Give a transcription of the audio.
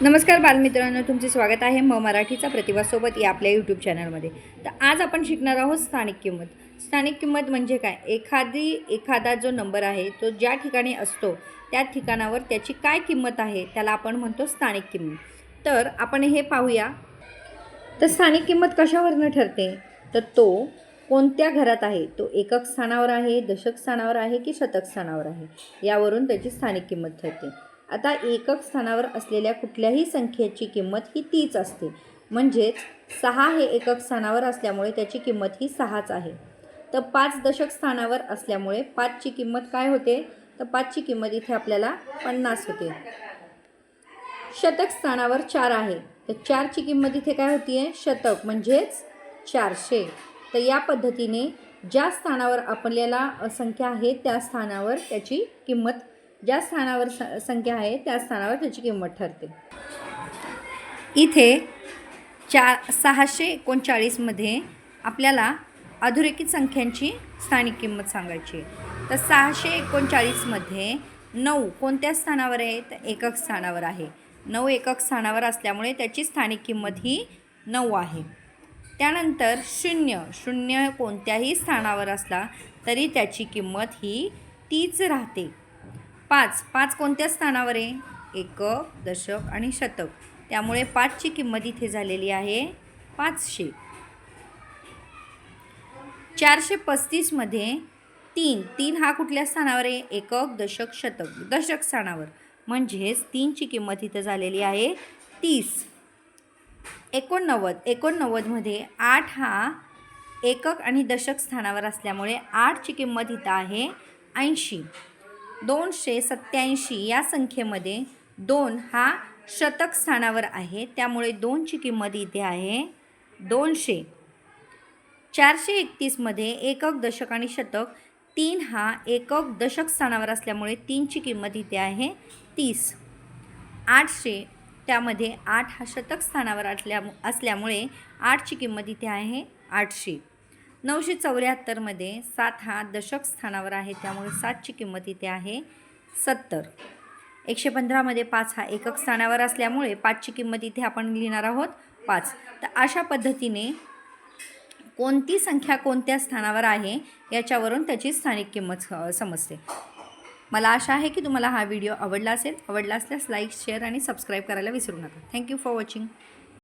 नमस्कार बालमित्रांनो, तुमचे स्वागत आहे मराठीचा प्रतिभासोबत या आपल्या यूट्यूब चॅनलमध्ये। तर आज आपण शिकणार आहोत स्थानिक किंमत। स्थानिक किंमत म्हणजे काय? एखादा जो नंबर आहे तो ज्या ठिकाणी असतो त्या ठिकाणावर त्याची काय किंमत आहे त्याला आपण म्हणतो स्थानिक किंमत। तर आपण हे पाहूया। तर स्थानिक किंमत कशावरून ठरते? तर तो कोणत्या घरात आहे, तो एकक स्थानावर आहे, दशक स्थानावर आहे की शतक स्थानावर आहे, यावरून त्याची स्थानिक किंमत ठरते। आता एकक स्थानावर असलेल्या कुठल्याही संख्येची किंमत ही तीच असते, म्हणजेच 6 हे एकक स्थानावर असल्यामुळे त्याची किंमत ही 6च आहे। तर 5 दशक स्थानावर असल्यामुळे 5ची किंमत काय होते? तर 5ची किंमत इथे आपल्याला 50 होते। शतक स्थानावर 4 आहे, तर 4ची किंमत इथे काय होतीये? शतक म्हणजेच 400। तर या पद्धतीने ज्या स्थानावर आपल्याला संख्या आहे त्या स्थानावर त्याची किंमत, ज्या स्थानावर संख्या आहे त्या स्थानावर त्याची किंमत ठरते। इथे 639 मध्ये आपल्याला अधोरेखित संख्यांची स्थानिक किंमत सांगायची आहे। तर 639 मध्ये 9 कोणत्या स्थानावर आहे? तर एकक स्थानावर आहे। 9 एकक स्थानावर असल्यामुळे त्याची स्थानिक किंमत ही 9 आहे। त्यानंतर 0 कोणत्याही स्थानावर असला तरी त्याची किंमत ही तीच राहते। 5 कोणत्या स्थानावर आहे? एकक, दशक आणि शतक, त्यामुळे 5ची किंमत इथे झालेली आहे 500। 435 मध्ये 3 हा कुठल्या स्थानावर आहे? एकक, दशक, शतक, दशक स्थानावर, म्हणजेच 3ची किंमत इथं झालेली आहे 30। 89 मध्ये 8 हा एकक आणि दशक स्थानावर असल्यामुळे 8ची किंमत इथं आहे 80। 287 या संख्येमध्ये 2 हा शतक स्थानावर आहे, त्यामुळे 2ची किंमत इथे आहे 200। 431 मध्ये एकक, दशक आणि शतक, 3 हा एकक दशक स्थानावर असल्यामुळे 3ची किंमत इथे आहे 30। 800 त्यामध्ये 8 हा शतक स्थानावर असल्यामुळे 8ची किंमत इथे आहे 800। 974 मध्ये 7 हा दशक स्थानावर आहे, त्यामुळे 7ची किंमत इथे आहे 70। 115 मध्ये 5 हा एकक स्थानावर असल्यामुळे 5ची किंमत इथे आपण लिहिणार आहोत 5। तर अशा पद्धतीने कोणती संख्या कोणत्या स्थानावर आहे याच्यावरून त्याची स्थानिक किंमत समजते। मला आशा आहे की तुम्हाला हा व्हिडिओ आवडला असेल। आवडला असल्यास लाईक, शेअर आणि सबस्क्राईब करायला विसरू नका। Thank you for watching.